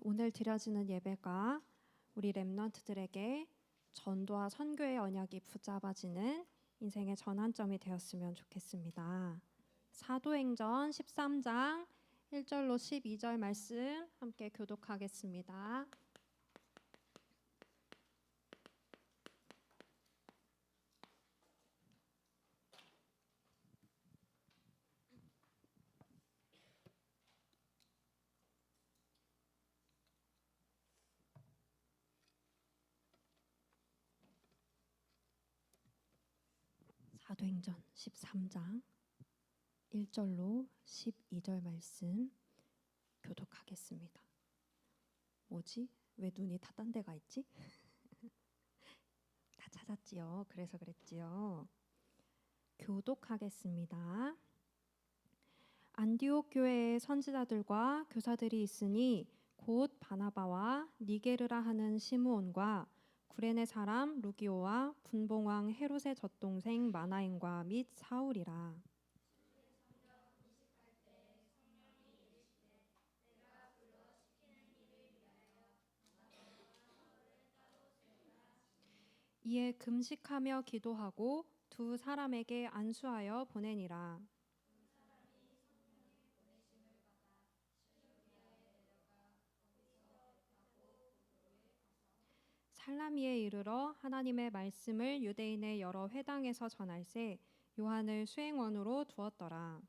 오늘 드려지는 예배가 우리 렘넌트들에게 전도와 선교의 언약이 붙잡아지는 인생의 전환점이 되었으면 좋겠습니다. 사도행전 13장 1절로 12절 말씀 함께 교독하겠습니다. 사도행전 13장 1절로 12절 말씀 교독하겠습니다. 뭐지? 왜 눈이 다 딴 데가 있지? 다 찾았지요. 그래서 그랬지요. 교독하겠습니다. 안디옥 교회에 선지자들과 교사들이 있으니 곧 바나바와 니게르라 하는 시므온과 구레네 사람 루기오와 분봉왕 헤롯의 젖동생 마나임과 및 사울이라. 이에 금식하며 기도하고 두 사람에게 안수하여 보내니라. 살라미에 이르러 하나님의 말씀을 유대인의 여러 회당에서 전할세 요한을 수행원으로 두었더라.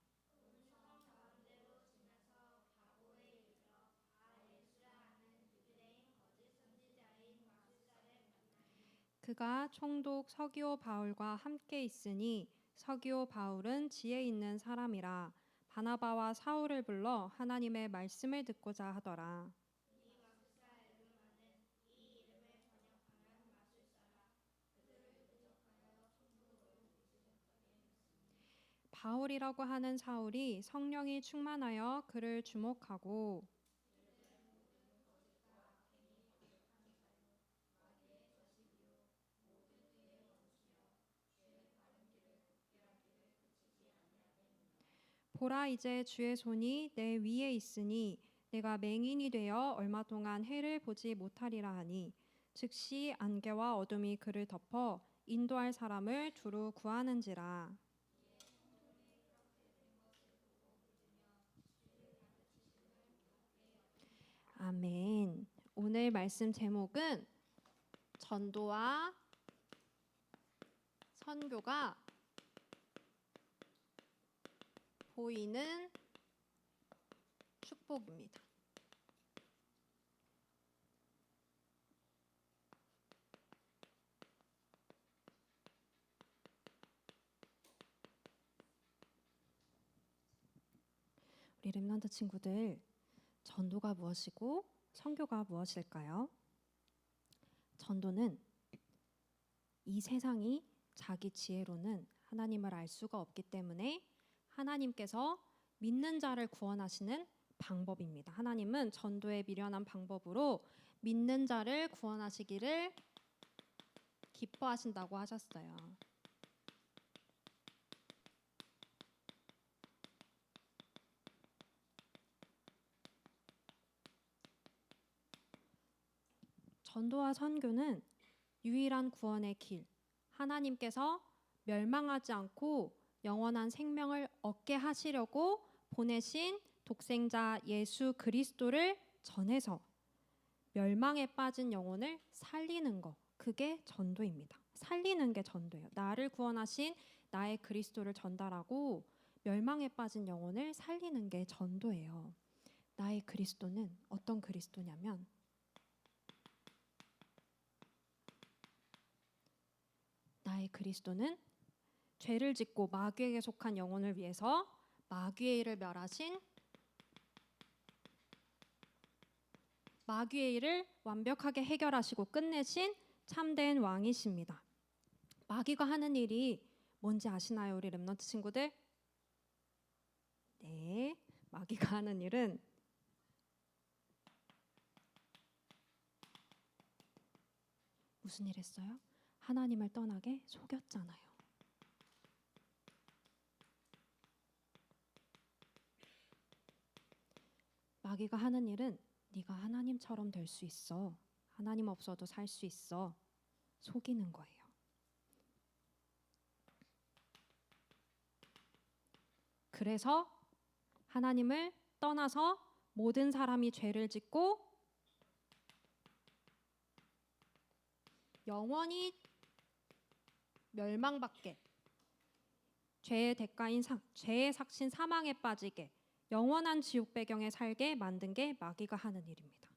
그가 총독 서기오 바울과 함께 있으니 서기오 바울은 지혜 있는 사람이라 바나바와 사울을 불러 하나님의 말씀을 듣고자 하더라. 바울이라고 하는 사울이 성령이 충만하여 그를 주목하고 보라 이제 주의 손이 내 위에 있으니 내가 맹인이 되어 얼마 동안 해를 보지 못하리라 하니 즉시 안개와 어둠이 그를 덮어 인도할 사람을 두루 구하는지라. 아멘. 오늘 말씀 제목은 전도와 선교가 보이는 축복입니다. 우리 렘넌트 친구들, 전도가 무엇이고 선교가 무엇일까요? 전도는 이 세상이 자기 지혜로는 하나님을 알 수가 없기 때문에 하나님께서 믿는 자를 구원하시는 방법입니다. 하나님은 전도에 미련한 방법으로 믿는 자를 구원하시기를 기뻐하신다고 하셨어요. 전도와 선교는 유일한 구원의 길, 하나님께서 멸망하지 않고 영원한 생명을 얻게 하시려고 보내신 독생자 예수 그리스도를 전해서 멸망에 빠진 영혼을 살리는 것, 그게 전도입니다. 살리는 게 전도예요. 나를 구원하신 나의 그리스도를 전달하고 멸망에 빠진 영혼을 살리는 게 전도예요. 나의 그리스도는 어떤 그리스도냐면 나의 그리스도는 죄를 짓고 마귀에게 속한 영혼을 위해서 마귀의 일을 멸하신 마귀의 일을 완벽하게 해결하시고 끝내신 참된 왕이십니다. 마귀가 하는 일이 뭔지 아시나요, 우리 렘넌트 친구들? 네, 마귀가 하는 일은 무슨 일 했어요? 하나님을 떠나게 속였잖아요. 마귀가 하는 일은 네가 하나님처럼 될 수 있어. 하나님 없어도 살 수 있어. 속이는 거예요. 그래서 하나님을 떠나서 모든 사람이 죄를 짓고 영원히 멸망받게, 죄의 대가인 죄의 삭신 사망에 빠지게, 영원한 지옥 배경에 살게 만든 게 마귀가 하는 일입니다.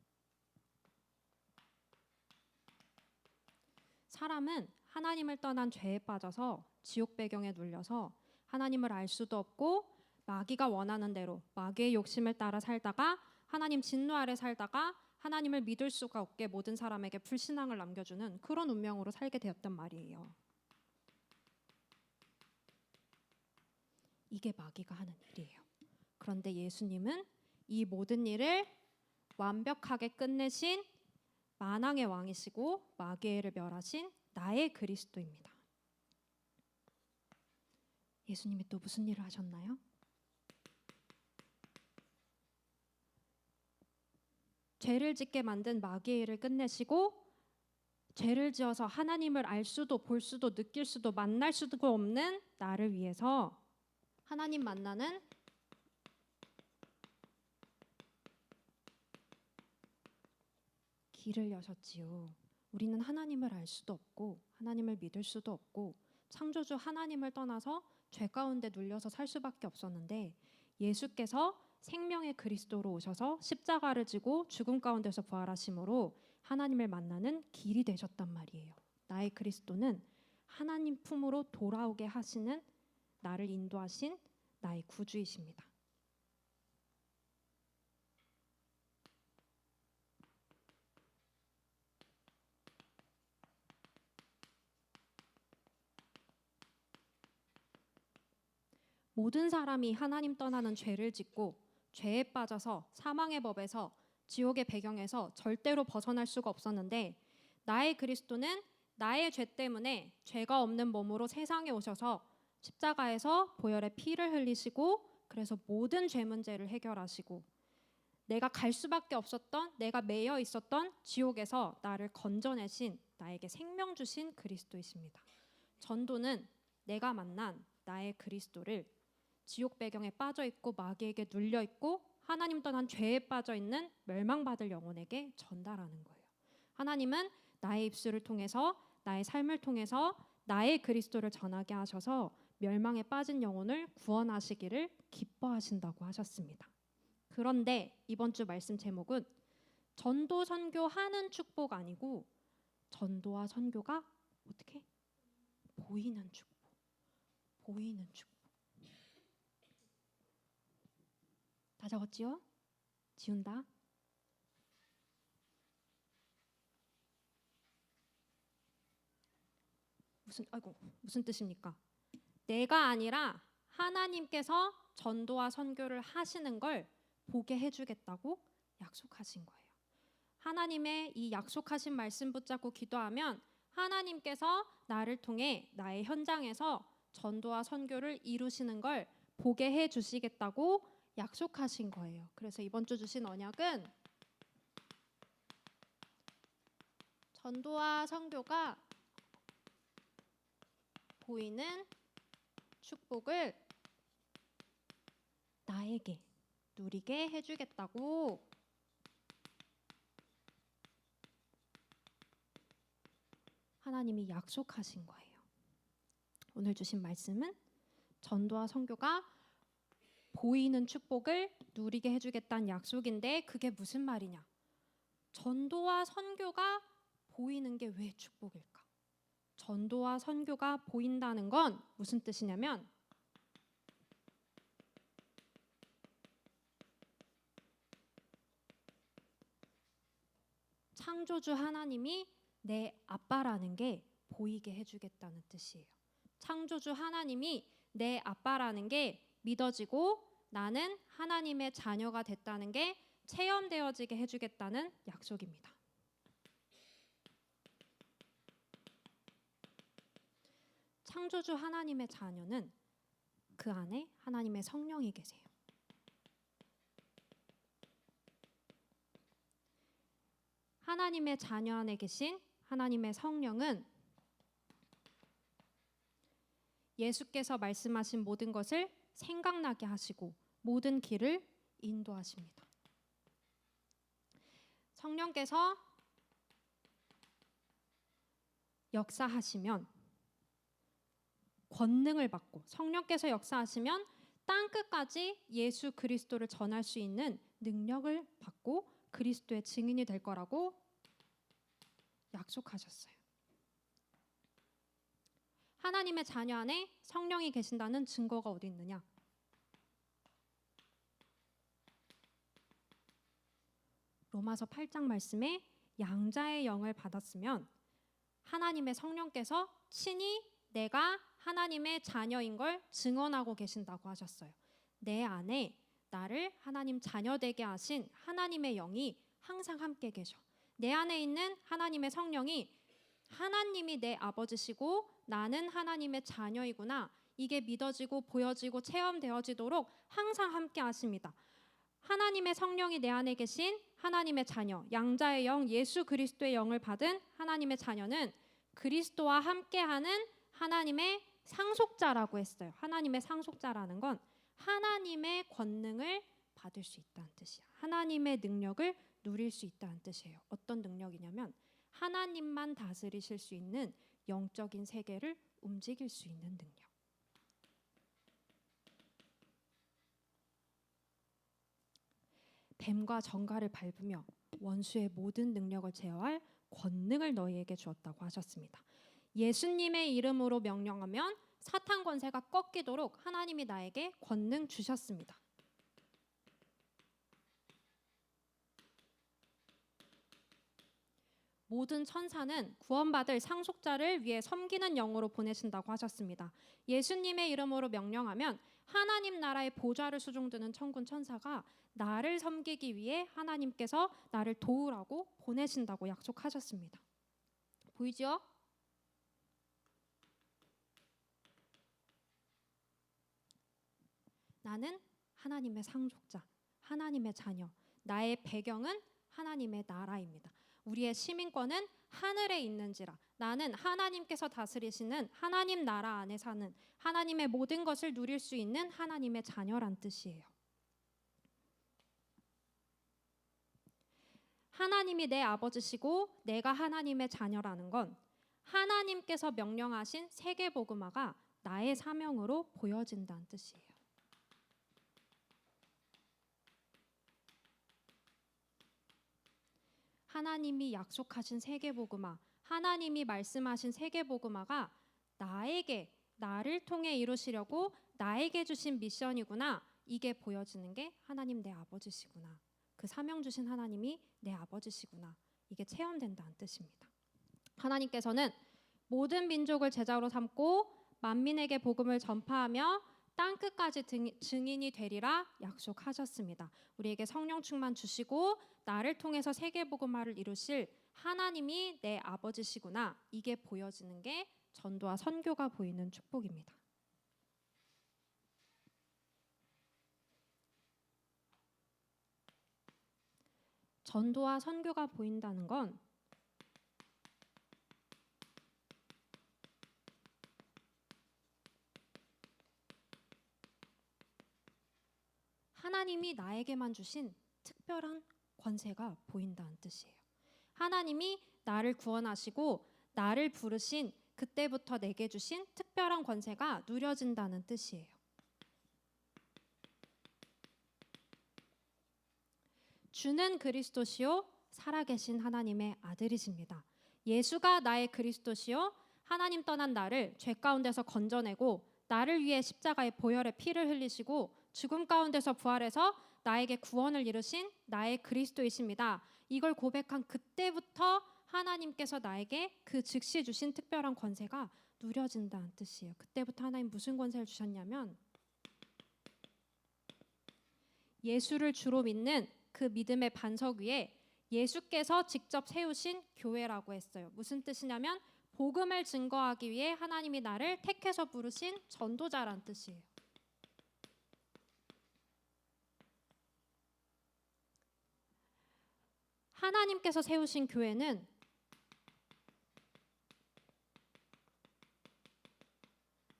사람은 하나님을 떠난 죄에 빠져서 지옥 배경에 눌려서 하나님을 알 수도 없고 마귀가 원하는 대로 마귀의 욕심을 따라 살다가 하나님 진노 아래 살다가 하나님을 믿을 수가 없게 모든 사람에게 불신앙을 남겨주는 그런 운명으로 살게 되었단 말이에요. 이게 마귀가 하는 일이에요. 그런데 예수님은 이 모든 일을 완벽하게 끝내신 만왕의 왕이시고 마귀를 멸하신 나의 그리스도입니다. 예수님이 또 무슨 일을 하셨나요? 죄를 짓게 만든 마귀의 일을 끝내시고 죄를 지어서 하나님을 알 수도 볼 수도 느낄 수도 만날 수도 없는 나를 위해서 하나님 만나는 길을 여셨지요. 우리는 하나님을 알 수도 없고 하나님을 믿을 수도 없고 창조주 하나님을 떠나서 죄 가운데 눌려서 살 수밖에 없었는데 예수께서 생명의 그리스도로 오셔서 십자가를 지고 죽음 가운데서 부활하심으로 하나님을 만나는 길이 되셨단 말이에요. 나의 그리스도는 하나님 품으로 돌아오게 하시는 나를 인도하신 나의 구주이십니다. 모든 사람이 하나님 떠나는 죄를 짓고 죄에 빠져서 사망의 법에서 지옥의 배경에서 절대로 벗어날 수가 없었는데 나의 그리스도는 나의 죄 때문에 죄가 없는 몸으로 세상에 오셔서 십자가에서 보혈의 피를 흘리시고 그래서 모든 죄 문제를 해결하시고 내가 갈 수밖에 없었던 내가 매여 있었던 지옥에서 나를 건져내신 나에게 생명 주신 그리스도이십니다. 전도는 내가 만난 나의 그리스도를 지옥 배경에 빠져 있고 마귀에게 눌려 있고 하나님 떠난 죄에 빠져 있는 멸망받을 영혼에게 전달하는 거예요. 하나님은 나의 입술을 통해서 나의 삶을 통해서 나의 그리스도를 전하게 하셔서 멸망에 빠진 영혼을 구원하시기를 기뻐하신다고 하셨습니다. 그런데 이번 주 말씀 제목은 전도 선교하는 축복 아니고 전도와 선교가 어떻게? 보이는 축복. 보이는 축복. 다 적었지요? 지운다. 무슨 뜻입니까? 내가 아니라 하나님께서 전도와 선교를 하시는 걸 보게 해주겠다고 약속하신 거예요. 하나님의 이 약속하신 말씀 붙잡고 기도하면 하나님께서 나를 통해 나의 현장에서 전도와 선교를 이루시는 걸 보게 해주시겠다고 약속하신 거예요. 그래서 이번 주 주신 언약은 전도와 선교가 보이는 축복을 나에게 누리게 해주겠다고 하나님이 약속하신 거예요. 오늘 주신 말씀은 전도와 선교가 보이는 축복을 누리게 해주겠다는 약속인데 그게 무슨 말이냐? 전도와 선교가 보이는 게 왜 축복일까? 전도와 선교가 보인다는 건 무슨 뜻이냐면 창조주 하나님이 내 아빠라는 게 보이게 해주겠다는 뜻이에요. 창조주 하나님이 내 아빠라는 게 믿어지고 나는 하나님의 자녀가 됐다는 게 체험되어지게 해주겠다는 약속입니다. 창조주 하나님의 자녀는 그 안에 하나님의 성령이 계세요. 하나님의 자녀 안에 계신 하나님의 성령은 예수께서 말씀하신 모든 것을 생각나게 하시고 모든 길을 인도하십니다. 성령께서 역사하시면 권능을 받고, 성령께서 역사하시면 땅 끝까지 예수 그리스도를 전할 수 있는 능력을 받고 그리스도의 증인이 될 거라고 약속하셨어요. 하나님의 자녀 안에 성령이 계신다는 증거가 어디 있느냐? 로마서 8장 말씀에 양자의 영을 받았으면 하나님의 성령께서 친히 내가 하나님의 자녀인 걸 증언하고 계신다고 하셨어요. 내 안에 나를 하나님 자녀 되게 하신 하나님의 영이 항상 함께 계셔. 내 안에 있는 하나님의 성령이 하나님이 내 아버지시고 나는 하나님의 자녀이구나, 이게 믿어지고 보여지고 체험되어지도록 항상 함께 하십니다. 하나님의 성령이 내 안에 계신 하나님의 자녀, 양자의 영 예수 그리스도의 영을 받은 하나님의 자녀는 그리스도와 함께하는 하나님의 상속자라고 했어요. 하나님의 상속자라는 건 하나님의 권능을 받을 수 있다는 뜻이야. 하나님의 능력을 누릴 수 있다는 뜻이에요. 어떤 능력이냐면 하나님만 다스리실 수 있는 영적인 세계를 움직일 수 있는 능력. 뱀과 정갈을 밟으며 원수의 모든 능력을 제어할 권능을 너희에게 주었다고 하셨습니다. 예수님의 이름으로 명령하면 사탄 권세가 꺾이도록 하나님이 나에게 권능 주셨습니다. 모든 천사는 구원받을 상속자를 위해 섬기는 영으로 보내신다고 하셨습니다. 예수님의 이름으로 명령하면 하나님 나라의 보좌를 수종드는 천군 천사가 나를 섬기기 위해 하나님께서 나를 도우라고 보내신다고 약속하셨습니다. 보이죠? 나는 하나님의 상속자, 하나님의 자녀, 나의 배경은 하나님의 나라입니다. 우리의 시민권은 하늘에 있는지라, 나는 하나님께서 다스리시는 하나님 나라 안에 사는 하나님의 모든 것을 누릴 수 있는 하나님의 자녀란 뜻이에요. 하나님이 내 아버지시고 내가 하나님의 자녀라는 건 하나님께서 명령하신 세계복음화가 나의 사명으로 보여진다는 뜻이에요. 하나님이 약속하신 세계복음화, 하나님이 말씀하신 세계복음화가 나를 통해 이루시려고 나에게 주신 미션이구나, 이게 보여지는 게 하나님 내 아버지시구나, 그 사명 주신 하나님이 내 아버지시구나, 이게 체험된다는 뜻입니다. 하나님께서는 모든 민족을 제자로 삼고 만민에게 복음을 전파하며 땅 끝까지 증인이 되리라 약속하셨습니다. 우리에게 성령 충만 주시고 나를 통해서 세계복음화를 이루실 하나님이 내 아버지시구나, 이게 보여지는 게 전도와 선교가 보이는 축복입니다. 전도와 선교가 보인다는 건 하나님이 나에게만 주신 특별한 권세가 보인다는 뜻이에요. 하나님이 나를 구원하시고 나를 부르신 그때부터 내게 주신 특별한 권세가 누려진다는 뜻이에요. 주는 그리스도시요 살아계신 하나님의 아들이십니다. 예수가 나의 그리스도시요 하나님 떠난 나를 죄 가운데서 건져내고 나를 위해 십자가의 보혈의 피를 흘리시고 죽음 가운데서 부활해서 나에게 구원을 이루신 나의 그리스도이십니다. 이걸 고백한 그때부터 하나님께서 나에게 그 즉시 주신 특별한 권세가 누려진다는 뜻이에요. 그때부터 하나님 무슨 권세를 주셨냐면 예수를 주로 믿는 그 믿음의 반석 위에 예수께서 직접 세우신 교회라고 했어요. 무슨 뜻이냐면 복음을 증거하기 위해 하나님이 나를 택해서 부르신 전도자란 뜻이에요. 하나님께서 세우신 교회는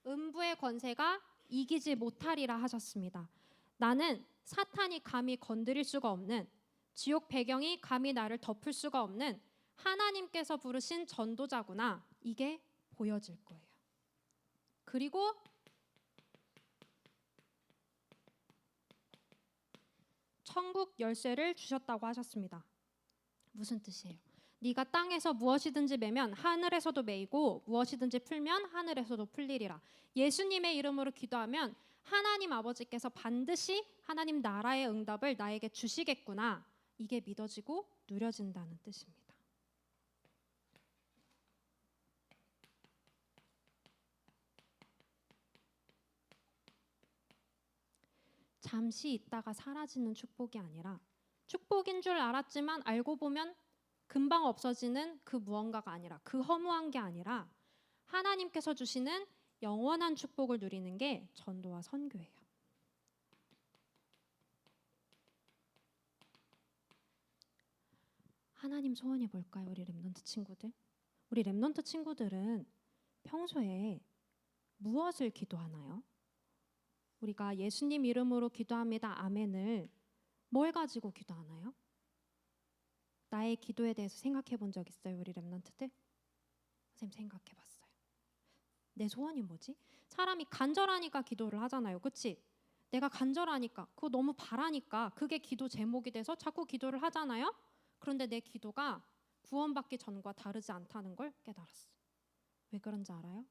음부의 권세가 이기지 못하리라 하셨습니다. 나는 사탄이 감히 건드릴 수가 없는, 지옥 배경이 감히 나를 덮을 수가 없는 하나님께서 부르신 전도자구나. 이게 보여질 거예요. 그리고 천국 열쇠를 주셨다고 하셨습니다. 무슨 뜻이에요? 네가 땅에서 무엇이든지 매면 하늘에서도 매이고 무엇이든지 풀면 하늘에서도 풀리리라. 예수님의 이름으로 기도하면 하나님 아버지께서 반드시 하나님 나라의 응답을 나에게 주시겠구나. 이게 믿어지고 누려진다는 뜻입니다. 잠시 있다가 사라지는 축복이 아니라 축복인 줄 알았지만 알고 보면 금방 없어지는 그 무언가가 아니라, 그 허무한 게 아니라 하나님께서 주시는 영원한 축복을 누리는 게 전도와 선교예요. 하나님 소원이 뭘까요, 우리 렘넌트 친구들? 우리 렘넌트 친구들은 평소에 무엇을 기도하나요? 우리가 예수님 이름으로 기도합니다. 아멘을 뭘 가지고 기도하나요? 나의 기도에 대해서 생각해 본 적 있어요, 우리 렘넌트들? 선생님 생각해 봤어요. 내 소원이 뭐지? 사람이 간절하니까 기도를 하잖아요, 그치? 내가 간절하니까, 그거 너무 바라니까 그게 기도 제목이 돼서 자꾸 기도를 하잖아요. 그런데 내 기도가 구원받기 전과 다르지 않다는 걸 깨달았어. 왜 그런지 알아요?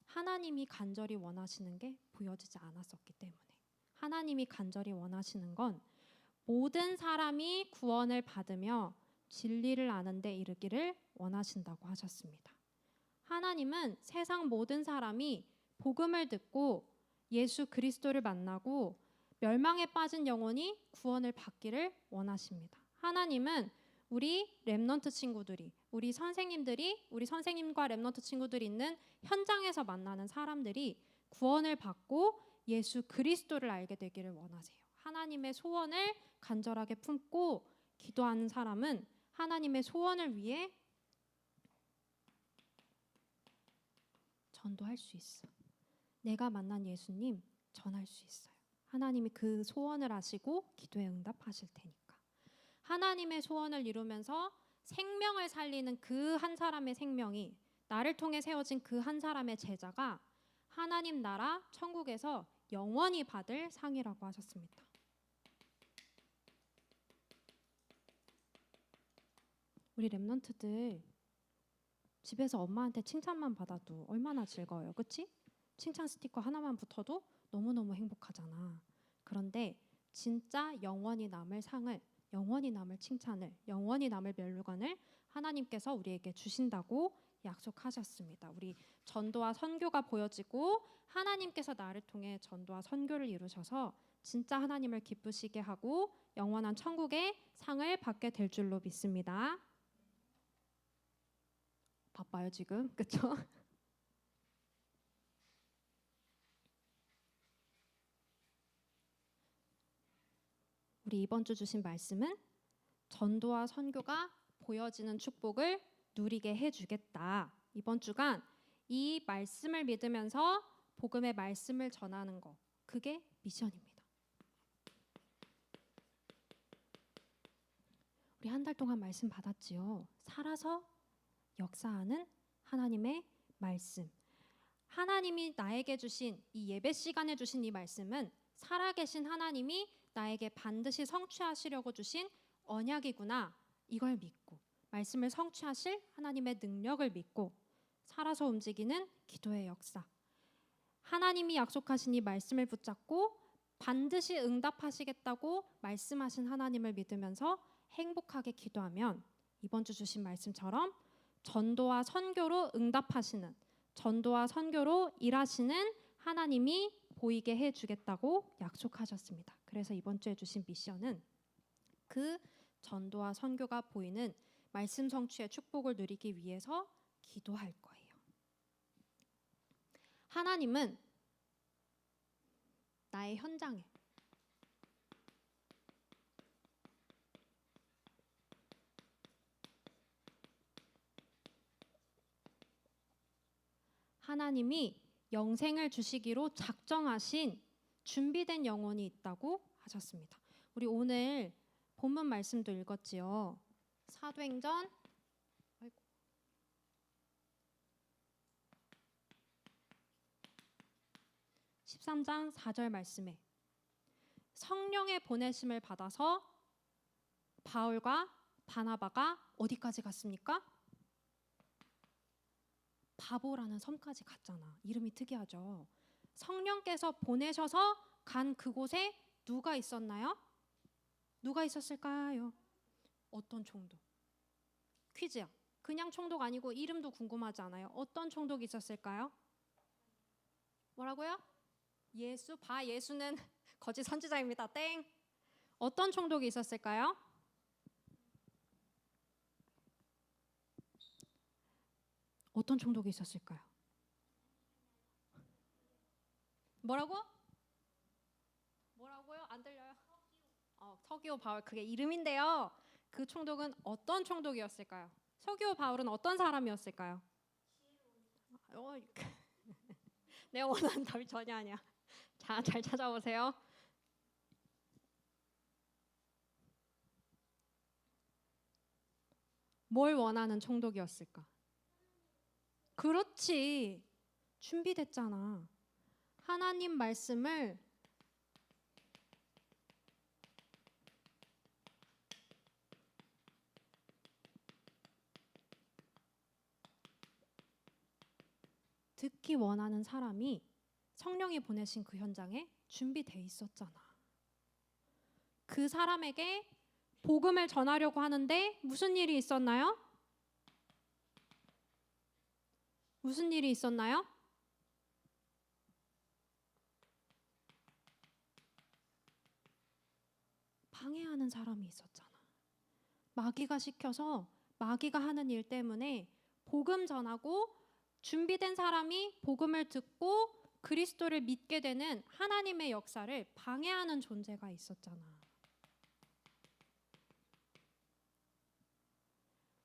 하나님이 간절히 원하시는 게 보여지지 않았었기 때문에. 하나님이 간절히 원하시는 건 모든 사람이 구원을 받으며 진리를 아는 데 이르기를 원하신다고 하셨습니다. 하나님은 세상 모든 사람이 복음을 듣고 예수 그리스도를 만나고 멸망에 빠진 영혼이 구원을 받기를 원하십니다. 하나님은 우리 렘넌트 친구들이, 우리 선생님들이, 우리 선생님과 렘넌트 친구들이 있는 현장에서 만나는 사람들이 구원을 받고 예수 그리스도를 알게 되기를 원하세요. 하나님의 소원을 간절하게 품고 기도하는 사람은 하나님의 소원을 위해 전도할 수 있어. 내가 만난 예수님 전할 수 있어요. 하나님이 그 소원을 아시고 기도에 응답하실 테니까. 하나님의 소원을 이루면서 생명을 살리는 그 한 사람의 생명이, 나를 통해 세워진 그 한 사람의 제자가 하나님 나라 천국에서 영원히 받을 상이라고 하셨습니다. 우리 렘넌트들 집에서 엄마한테 칭찬만 받아도 얼마나 즐거워요, 그치? 칭찬 스티커 하나만 붙어도 너무너무 행복하잖아. 그런데 진짜 영원히 남을 상을, 영원히 남을 칭찬을, 영원히 남을 멸류관을 하나님께서 우리에게 주신다고 약속하셨습니다. 우리 전도와 선교가 보여지고 하나님께서 나를 통해 전도와 선교를 이루셔서 진짜 하나님을 기쁘시게 하고 영원한 천국의 상을 받게 될 줄로 믿습니다. 바빠요 지금, 그쵸? 우리 이번 주 주신 말씀은 전도와 선교가 보여지는 축복을 누리게 해주겠다. 이번 주간 이 말씀을 믿으면서 복음의 말씀을 전하는 거, 그게 미션입니다. 우리 한 달 동안 말씀 받았지요. 살아서 역사하는 하나님의 말씀. 하나님이 나에게 주신 이 예배 시간에 주신 이 말씀은 살아계신 하나님이 나에게 반드시 성취하시려고 주신 언약이구나. 이걸 믿고 말씀을 성취하실 하나님의 능력을 믿고 살아서 움직이는 기도의 역사. 하나님이 약속하신 이 말씀을 붙잡고 반드시 응답하시겠다고 말씀하신 하나님을 믿으면서 행복하게 기도하면 이번 주 주신 말씀처럼 전도와 선교로 응답하시는, 전도와 선교로 일하시는 하나님이 보이게 해주겠다고 약속하셨습니다. 그래서 이번 주에 주신 미션은 그 전도와 선교가 보이는 말씀 성취의 축복을 누리기 위해서 기도할 거예요. 하나님은 나의 현장에 하나님이 영생을 주시기로 작정하신 준비된 영혼이 있다고 하셨습니다. 우리 오늘 본문 말씀도 읽었지요. 사도행전 13장 4절 말씀에 성령의 보내심을 받아서 바울과 바나바가 어디까지 갔습니까? 바보라는 섬까지 갔잖아. 이름이 특이하죠. 성령께서 보내셔서 간 그곳에 누가 있었나요? 누가 있었을까요? 어떤 총독? 퀴즈야. 그냥 총독 아니고 이름도 궁금하지 않아요? 어떤 총독이 있었을까요? 뭐라고요? 예수. 예수는 거짓 선지자입니다. 땡. 어떤 총독이 있었을까요? 어떤 총독이 있었을까요? 뭐라고요? 안 들려요? 서기오 바울, 그게 이름인데요. 그 총독은 어떤 총독이었을까요? 서기오 바울은 어떤 사람이었을까요? 내가 원하는 답이 전혀 아니야. 자, 잘 찾아보세요. 뭘 원하는 총독이었을까? 그렇지. 준비됐잖아. 하나님 말씀을 듣기 원하는 사람이 성령이 보내신 그 현장에 준비돼 있었잖아. 그 사람에게 복음을 전하려고 하는데 무슨 일이 있었나요? 무슨 일이 있었나요? 방해하는 사람이 있었잖아. 마귀가 시켜서 마귀가 하는 일 때문에 복음 전하고 준비된 사람이 복음을 듣고 그리스도를 믿게 되는 하나님의 역사를 방해하는 존재가 있었잖아.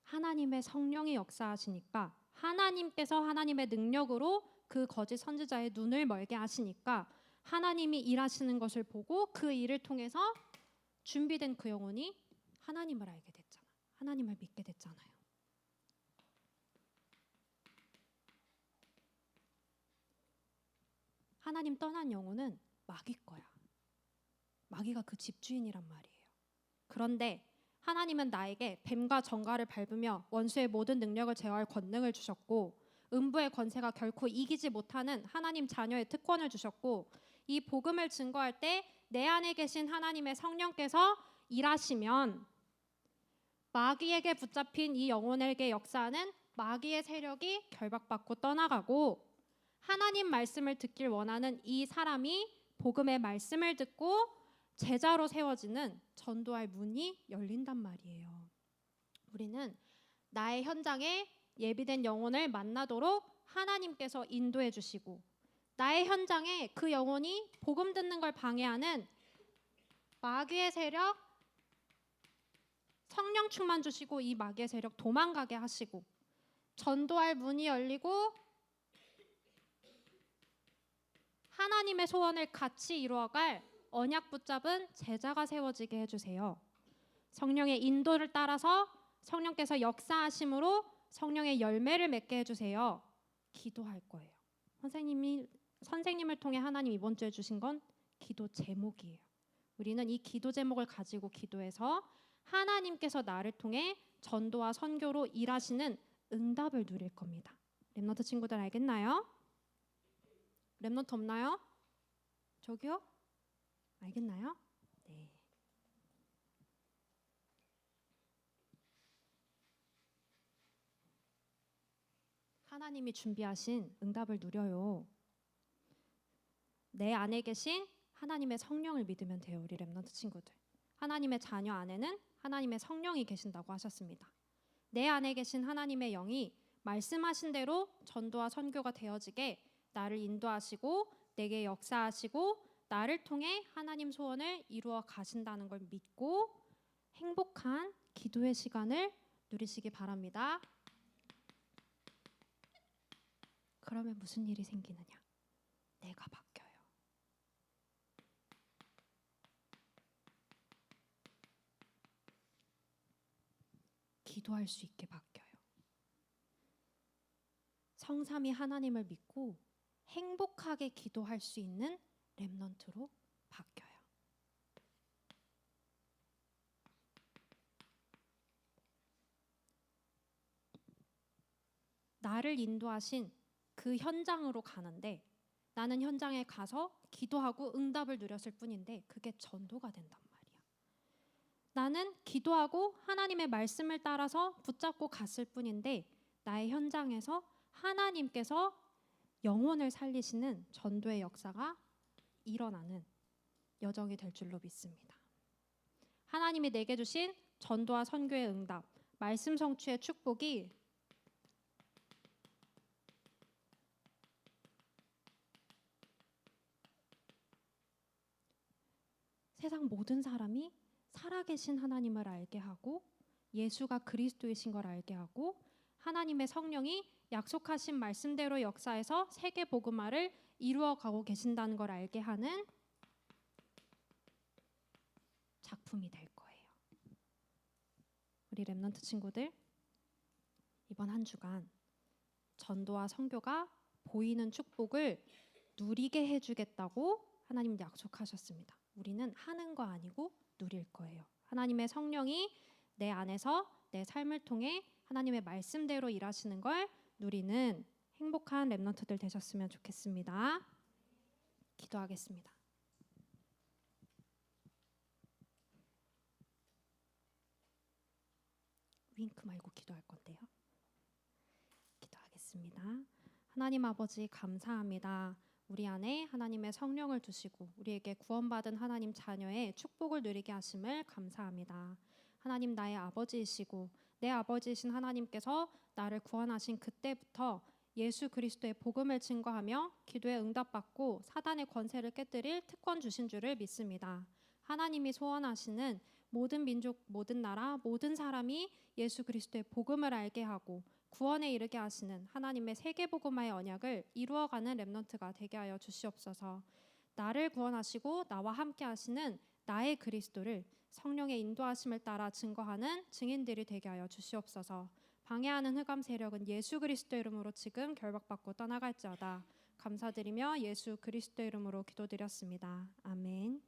하나님의 성령이 역사하시니까 하나님께서 하나님의 능력으로 그 거짓 선지자의 눈을 멀게 하시니까 하나님이 일하시는 것을 보고 그 일을 통해서 준비된 그 영혼이 하나님을 알게 됐잖아. 하나님을 믿게 됐잖아요. 하나님 떠난 영혼은 마귀 거야. 마귀가 그 집주인이란 말이에요. 그런데 하나님은 나에게 뱀과 정갈을 밟으며 원수의 모든 능력을 제어할 권능을 주셨고 음부의 권세가 결코 이기지 못하는 하나님 자녀의 특권을 주셨고 이 복음을 증거할 때 내 안에 계신 하나님의 성령께서 일하시면 마귀에게 붙잡힌 이 영혼에게 역사하는 마귀의 세력이 결박받고 떠나가고 하나님 말씀을 듣길 원하는 이 사람이 복음의 말씀을 듣고 제자로 세워지는 전도할 문이 열린단 말이에요. 우리는 나의 현장에 예비된 영혼을 만나도록 하나님께서 인도해 주시고 나의 현장에 그 영혼이 복음 듣는 걸 방해하는 마귀의 세력 성령 충만 주시고 이 마귀의 세력 도망가게 하시고 전도할 문이 열리고 하나님의 소원을 같이 이루어갈 언약 붙잡은 제자가 세워지게 해주세요. 성령의 인도를 따라서 성령께서 역사하심으로 성령의 열매를 맺게 해주세요. 기도할 거예요. 선생님을 통해 하나님 이번 주에 주신 건 기도 제목이에요. 우리는 이 기도 제목을 가지고 기도해서 하나님께서 나를 통해 전도와 선교로 일하시는 응답을 누릴 겁니다. 렘넌트 친구들 알겠나요? 렘넌트 없나요? 저기요? 알겠나요? 네. 하나님이 준비하신 응답을 누려요. 내 안에 계신 하나님의 성령을 믿으면 돼요. 우리 렘넌트 친구들. 하나님의 자녀 안에는 하나님의 성령이 계신다고 하셨습니다. 내 안에 계신 하나님의 영이 말씀하신 대로 전도와 선교가 되어지게 나를 인도하시고 내게 역사하시고 나를 통해 하나님 소원을 이루어 가신다는 걸 믿고 행복한 기도의 시간을 누리시기 바랍니다. 그러면 무슨 일이 생기느냐? 내가 바뀌어요. 기도할 수 있게 바뀌어요. 성삼위 하나님을 믿고 행복하게 기도할 수 있는 렘넌트로 바뀌어요. 나를 인도하신 그 현장으로 가는데 나는 현장에 가서 기도하고 응답을 누렸을 뿐인데 그게 전도가 된단 말이야. 나는 기도하고 하나님의 말씀을 따라서 붙잡고 갔을 뿐인데 나의 현장에서 하나님께서 영혼을 살리시는 전도의 역사가 일어나는 여정이 될 줄로 믿습니다. 하나님이 내게 주신 전도와 선교의 응답, 말씀 성취의 축복이 세상 모든 사람이 살아계신 하나님을 알게 하고 예수가 그리스도이신 걸 알게 하고 하나님의 성령이 약속하신 말씀대로 역사에서 세계 복음화를 이루어가고 계신다는 걸 알게 하는 작품이 될 거예요. 우리 렘넌트 친구들, 이번 한 주간 전도와 선교가 보이는 축복을 누리게 해주겠다고 하나님 약속하셨습니다. 우리는 하는 거 아니고 누릴 거예요. 하나님의 성령이 내 안에서 내 삶을 통해 하나님의 말씀대로 일하시는 걸 누리는 행복한 렘넌트들 되셨으면 좋겠습니다. 기도하겠습니다. 윙크 말고 기도할 건데요. 기도하겠습니다. 하나님 아버지 감사합니다. 우리 안에 하나님의 성령을 두시고 우리에게 구원받은 하나님 자녀의 축복을 누리게 하심을 감사합니다. 하나님 나의 아버지이시고 내 아버지이신 하나님께서 나를 구원하신 그때부터 예수 그리스도의 복음을 증거하며 기도에 응답받고 사단의 권세를 깨뜨릴 특권 주신 줄을 믿습니다. 하나님이 소원하시는 모든 민족, 모든 나라, 모든 사람이 예수 그리스도의 복음을 알게 하고 구원에 이르게 하시는 하나님의 세계복음화의 언약을 이루어가는 렘넌트가 되게 하여 주시옵소서. 나를 구원하시고 나와 함께 하시는 나의 그리스도를 성령의 인도하심을 따라 증거하는 증인들이 되게 하여 주시옵소서. 방해하는 흑암 세력은 예수 그리스도 이름으로 지금 결박받고 떠나갈지어다. 감사드리며 예수 그리스도 이름으로 기도드렸습니다. 아멘.